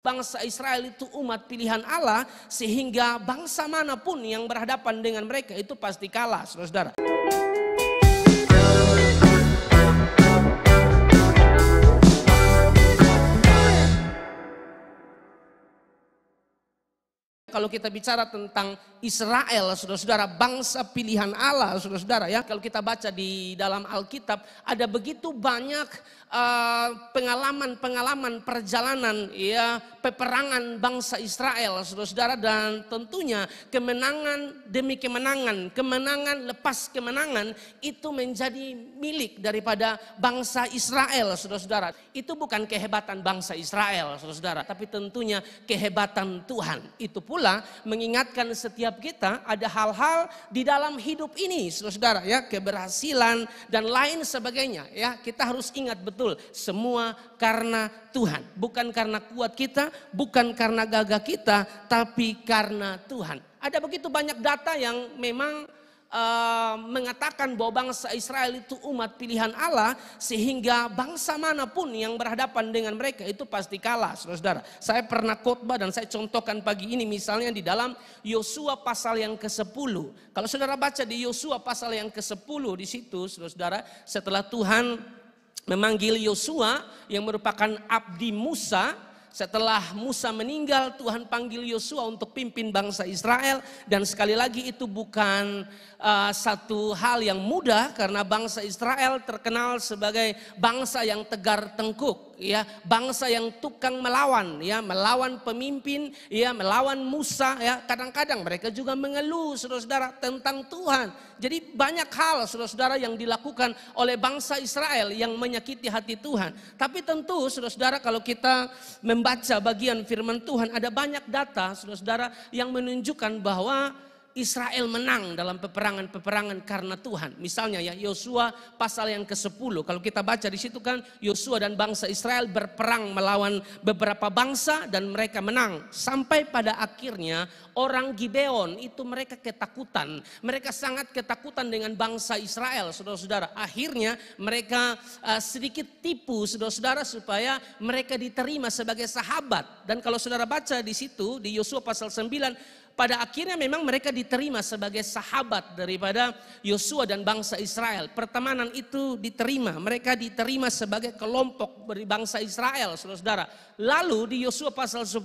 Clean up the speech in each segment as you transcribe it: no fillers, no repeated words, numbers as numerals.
Bangsa Israel itu umat pilihan Allah, sehingga bangsa manapun yang berhadapan dengan mereka itu pasti kalah, saudara-saudara. Kalau kita bicara tentang Israel, saudara-saudara, bangsa pilihan Allah, saudara-saudara, ya. Kalau kita baca di dalam Alkitab, ada begitu banyak pengalaman perjalanan, ya, peperangan bangsa Israel, saudara-saudara, dan tentunya kemenangan demi kemenangan, kemenangan lepas kemenangan itu menjadi milik daripada bangsa Israel, saudara-saudara. Itu bukan kehebatan bangsa Israel, saudara-saudara, tapi tentunya kehebatan Tuhan. Itu pula mengingatkan setiap kita ada hal-hal di dalam hidup ini, saudara-saudara, ya, keberhasilan dan lain sebagainya, ya. Kita harus ingat betul, semua karena Tuhan, bukan karena kuat kita, bukan karena gagah kita, tapi karena Tuhan. Ada begitu banyak data yang memang mengatakan bahwa bangsa Israel itu umat pilihan Allah, sehingga bangsa manapun yang berhadapan dengan mereka itu pasti kalah, saudara-saudara. Saya pernah khotbah dan saya contohkan pagi ini misalnya di dalam Yosua pasal yang ke-10. Kalau saudara baca di Yosua pasal yang ke-10 di situ, saudara-saudara, setelah Tuhan memanggil Yosua yang merupakan abdi Musa. Setelah Musa meninggal, Tuhan panggil Yosua untuk pimpin bangsa Israel. Dan sekali lagi itu bukan satu hal yang mudah, karena bangsa Israel terkenal sebagai bangsa yang tegar tengkuk, ya, bangsa yang tukang melawan, ya, melawan pemimpin, ya, melawan Musa, ya. Kadang-kadang mereka juga mengeluh, saudara-saudara, tentang Tuhan. Jadi banyak hal, saudara-saudara, yang dilakukan oleh bangsa Israel yang menyakiti hati Tuhan. Tapi tentu, saudara-saudara, kalau kita membaca bagian firman Tuhan, ada banyak data, saudara-saudara, yang menunjukkan bahwa Israel menang dalam peperangan-peperangan karena Tuhan. Misalnya, ya, Yosua pasal yang ke-10. Kalau kita baca di situ kan, Yosua dan bangsa Israel berperang melawan beberapa bangsa dan mereka menang. Sampai pada akhirnya orang Gibeon itu mereka ketakutan. Mereka sangat ketakutan dengan bangsa Israel, saudara-saudara. Akhirnya mereka sedikit tipu, saudara-saudara, supaya mereka diterima sebagai sahabat. Dan kalau saudara baca di situ di Yosua pasal 9, pada akhirnya memang mereka diterima sebagai sahabat daripada Yosua dan bangsa Israel. Pertemanan itu diterima, mereka diterima sebagai kelompok dari bangsa Israel, saudara-saudara. Lalu di Yosua pasal 10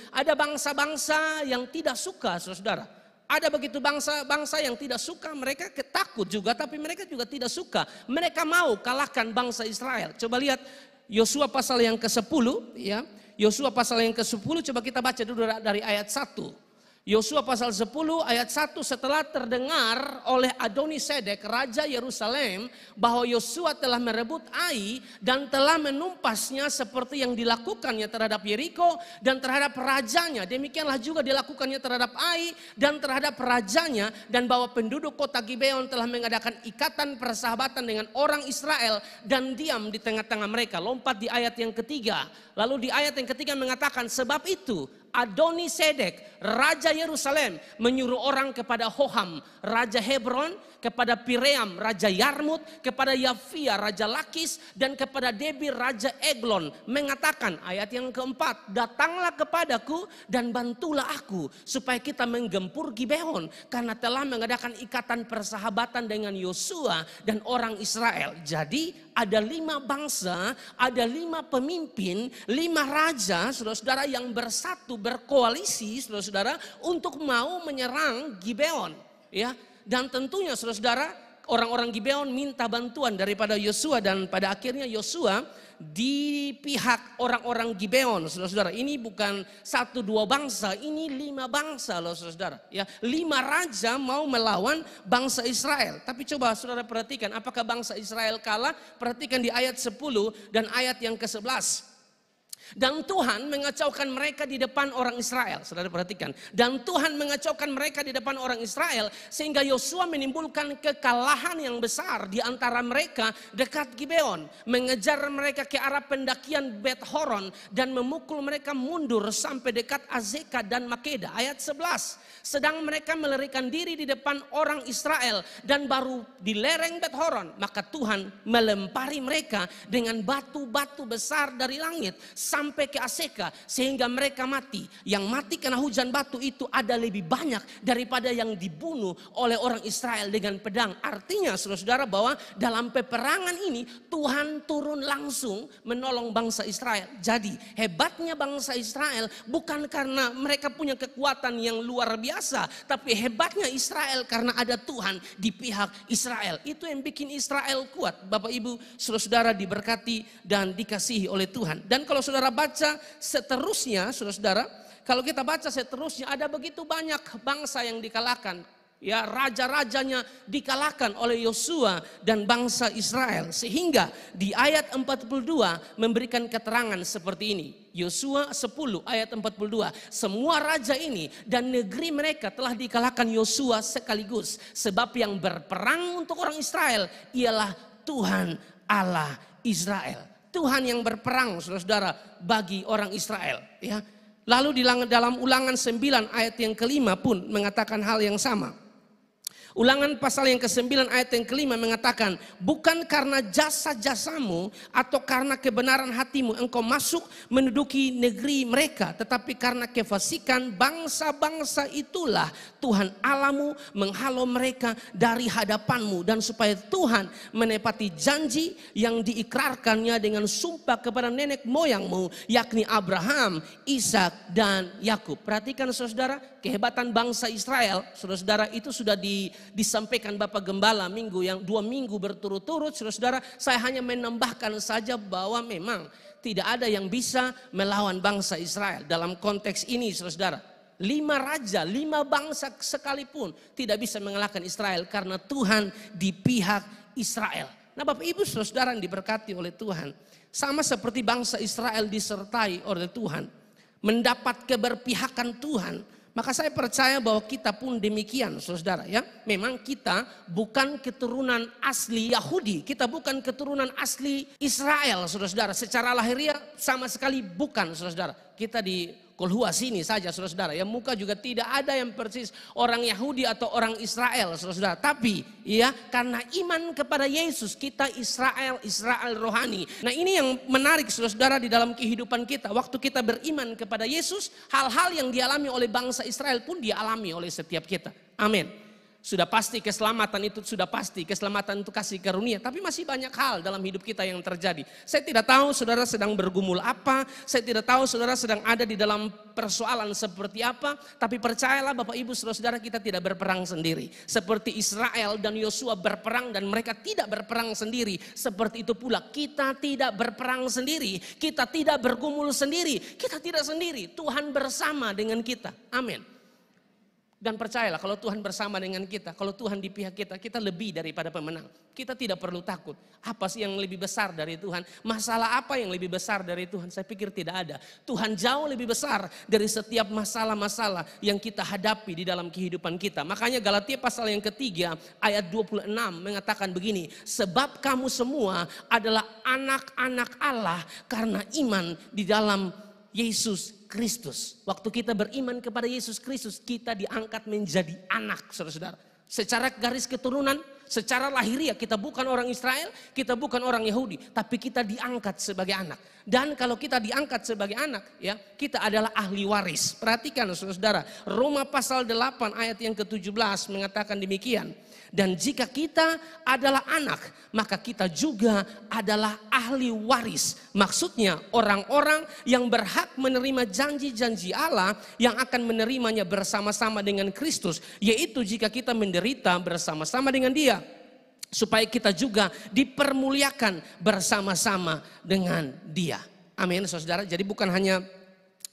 ada bangsa-bangsa yang tidak suka, saudara-saudara. Ada begitu bangsa-bangsa yang tidak suka, mereka ketakut juga, tapi mereka juga tidak suka. Mereka mau kalahkan bangsa Israel. Coba lihat Yosua pasal yang ke-10, ya. Yosua pasal yang ke-10, coba kita baca dulu dari ayat 1. Yosua pasal 10 ayat 1, setelah terdengar oleh Adoni-Sedek raja Yerusalem bahwa Yosua telah merebut Ai dan telah menumpasnya seperti yang dilakukannya terhadap Yeriko dan terhadap rajanya, demikianlah juga dilakukannya terhadap Ai dan terhadap rajanya, dan bahwa penduduk kota Gibeon telah mengadakan ikatan persahabatan dengan orang Israel dan diam di tengah-tengah mereka. Lompat di ayat yang ketiga. Lalu di ayat yang ketiga mengatakan, sebab itu Adoni-Sedek raja Yerusalem menyuruh orang kepada Hoham raja Hebron, kepada Piream raja Yarmut, kepada Yafia raja Lakis, dan kepada Debir raja Eglon, mengatakan, ayat yang keempat, datanglah kepadaku dan bantulah aku supaya kita menggempur Gibeon, karena telah mengadakan ikatan persahabatan dengan Yosua dan orang Israel. Jadi ada 5 bangsa, ada 5 pemimpin, 5 raja, saudara-saudara, yang bersatu, berkoalisi, saudara-saudara, untuk mau menyerang Gibeon, ya. Dan tentunya, saudara-saudara, orang-orang Gibeon minta bantuan daripada Yosua, dan pada akhirnya Yosua di pihak orang-orang Gibeon, saudara-saudara. Ini bukan 1-2 bangsa, ini 5 bangsa loh, saudara, ya. 5 raja mau melawan bangsa Israel. Tapi coba saudara perhatikan, apakah bangsa Israel kalah? Perhatikan di ayat 10 dan ayat yang ke-11. Dan Tuhan mengacaukan mereka di depan orang Israel. Saudara perhatikan. Dan Tuhan mengacaukan mereka di depan orang Israel, sehingga Yosua menimbulkan kekalahan yang besar di antara mereka dekat Gibeon, mengejar mereka ke arah pendakian Bet Horon dan memukul mereka mundur sampai dekat Azeka dan Makeda. Ayat 11. Sedang mereka melarikan diri di depan orang Israel dan baru di lereng Bet Horon, maka Tuhan melempari mereka dengan batu-batu besar dari langit sampai ke Aseka sehingga mereka mati. Yang mati karena hujan batu itu ada lebih banyak daripada yang dibunuh oleh orang Israel dengan pedang. Artinya saudara-saudara bahwa dalam peperangan ini Tuhan turun langsung menolong bangsa Israel. Jadi hebatnya bangsa Israel bukan karena mereka punya kekuatan yang luar biasa, tapi hebatnya Israel karena ada Tuhan di pihak Israel. Itu yang bikin Israel kuat. Bapak Ibu, saudara-saudara diberkati dan dikasihi oleh Tuhan. Dan kalau saudara baca seterusnya, saudara-saudara, kalau kita baca seterusnya ada begitu banyak bangsa yang dikalahkan. Ya, raja-rajanya dikalahkan oleh Yosua dan bangsa Israel. Sehingga di ayat 42 memberikan keterangan seperti ini. Yosua 10 ayat 42. Semua raja ini dan negeri mereka telah dikalahkan Yosua sekaligus. Sebab yang berperang untuk orang Israel ialah Tuhan Allah Israel. Tuhan yang berperang, saudara-saudara, bagi orang Israel. Ya. Lalu dalam Ulangan 9 ayat yang kelima pun mengatakan hal yang sama. Ulangan pasal yang ke-9 ayat yang kelima mengatakan, bukan karena jasa-jasamu atau karena kebenaran hatimu engkau masuk menduduki negeri mereka, tetapi karena kefasikan bangsa-bangsa itulah Tuhan Allahmu menghalau mereka dari hadapanmu, dan supaya Tuhan menepati janji yang diikrarkannya dengan sumpah kepada nenek moyangmu, yakni Abraham, Ishak dan Yakub. Perhatikan saudara, kehebatan bangsa Israel, saudara-saudara, itu sudah disampaikan Bapak Gembala dua minggu berturut-turut. Saudara-saudara, saya hanya menambahkan saja bahwa memang tidak ada yang bisa melawan bangsa Israel. Dalam konteks ini saudara-saudara, 5 raja, 5 bangsa sekalipun tidak bisa mengalahkan Israel karena Tuhan di pihak Israel. Nah Bapak Ibu saudara yang diberkati oleh Tuhan, sama seperti bangsa Israel disertai oleh Tuhan, mendapat keberpihakan Tuhan, maka saya percaya bahwa kita pun demikian saudara ya. Memang kita bukan keturunan asli Yahudi, kita bukan keturunan asli Israel saudara-saudara. Secara lahiriah sama sekali bukan saudara-saudara. Kita di Kolhua sini saja saudara-saudara ya, muka juga tidak ada yang persis orang Yahudi atau orang Israel saudara-saudara. Tapi ya karena iman kepada Yesus kita Israel rohani. Nah ini yang menarik saudara-saudara di dalam kehidupan kita. Waktu kita beriman kepada Yesus, hal-hal yang dialami oleh bangsa Israel pun dialami oleh setiap kita. Amin. Sudah pasti keselamatan itu keselamatan itu kasih karunia. Tapi masih banyak hal dalam hidup kita yang terjadi. Saya tidak tahu saudara sedang bergumul apa. Saya tidak tahu saudara sedang ada di dalam persoalan seperti apa. Tapi percayalah Bapak Ibu saudara, kita tidak berperang sendiri. Seperti Israel dan Yosua berperang dan mereka tidak berperang sendiri. Seperti itu pula kita tidak berperang sendiri. Kita tidak bergumul sendiri. Kita tidak sendiri. Tuhan bersama dengan kita. Amin. Dan percayalah kalau Tuhan bersama dengan kita, kalau Tuhan di pihak kita, kita lebih daripada pemenang. Kita tidak perlu takut. Apa sih yang lebih besar dari Tuhan? Masalah apa yang lebih besar dari Tuhan? Saya pikir tidak ada. Tuhan jauh lebih besar dari setiap masalah-masalah yang kita hadapi di dalam kehidupan kita. Makanya Galatia pasal yang ketiga ayat 26 mengatakan begini. Sebab kamu semua adalah anak-anak Allah karena iman di dalam Yesus Kristus. Waktu kita beriman kepada Yesus Kristus, kita diangkat menjadi anak, saudara-saudara. Secara garis keturunan, secara lahiriah kita bukan orang Israel, kita bukan orang Yahudi, tapi kita diangkat sebagai anak. Dan kalau kita diangkat sebagai anak, ya, kita adalah ahli waris. Perhatikan saudara-saudara, Roma pasal 8 ayat yang ke-17 mengatakan demikian. Dan jika kita adalah anak, maka kita juga adalah ahli waris. Maksudnya orang-orang yang berhak menerima janji-janji Allah yang akan menerimanya bersama-sama dengan Kristus. Yaitu jika kita menderita bersama-sama dengan Dia, supaya kita juga dipermuliakan bersama-sama dengan Dia. Amin saudara. Jadi bukan hanya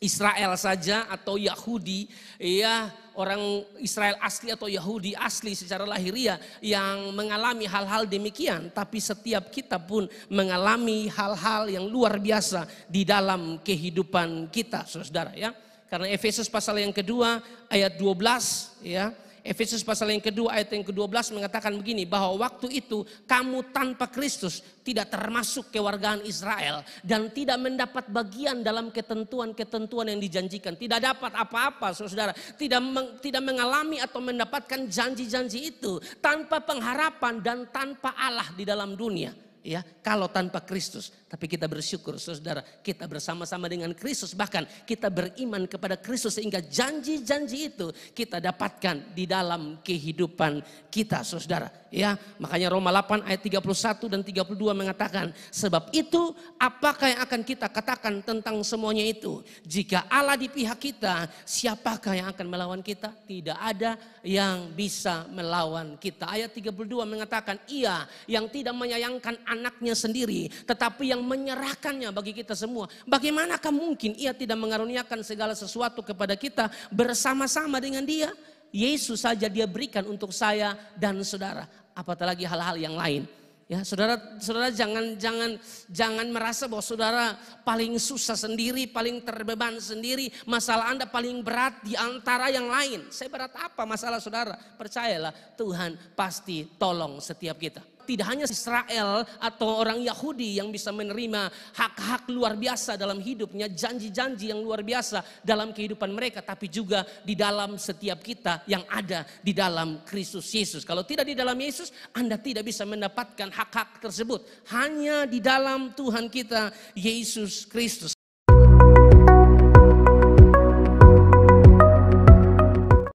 Israel saja atau Yahudi, ya, orang Israel asli atau Yahudi asli secara lahiriah yang mengalami hal-hal demikian, tapi setiap kita pun mengalami hal-hal yang luar biasa di dalam kehidupan kita, saudara ya. Karena Efesus pasal yang kedua ayat 12 ya. Efesus pasal yang kedua ayat yang ke-12 mengatakan begini, bahwa waktu itu kamu tanpa Kristus tidak termasuk kewargaan Israel dan tidak mendapat bagian dalam ketentuan-ketentuan yang dijanjikan. Tidak dapat apa-apa saudara, tidak mengalami atau mendapatkan janji-janji itu, tanpa pengharapan dan tanpa Allah di dalam dunia. ya kalau tanpa Kristus. Tapi kita bersyukur saudara, kita bersama-sama dengan Kristus, bahkan kita beriman kepada Kristus sehingga janji-janji itu kita dapatkan di dalam kehidupan kita saudara. Ya, makanya Roma 8 ayat 31 dan 32 mengatakan, sebab itu apakah yang akan kita katakan tentang semuanya itu? Jika Allah di pihak kita, siapakah yang akan melawan kita? Tidak ada yang bisa melawan kita. Ayat 32 mengatakan, Ia yang tidak menyayangkan anaknya sendiri, tetapi yang menyerahkannya bagi kita semua. Bagaimanakah mungkin Ia tidak mengaruniakan segala sesuatu kepada kita bersama-sama dengan Dia? Yesus saja Dia berikan untuk saya dan saudara, apatah lagi hal-hal yang lain. Ya, saudara jangan merasa bahwa saudara paling susah sendiri, paling terbeban sendiri, masalah Anda paling berat di antara yang lain. Saya berat apa masalah saudara? Percayalah, Tuhan pasti tolong setiap kita. Tidak hanya Israel atau orang Yahudi yang bisa menerima hak-hak luar biasa dalam hidupnya, janji-janji yang luar biasa dalam kehidupan mereka, tapi juga di dalam setiap kita yang ada di dalam Kristus Yesus. Kalau tidak di dalam Yesus, Anda tidak bisa mendapatkan hak-hak tersebut. Hanya di dalam Tuhan kita Yesus Kristus.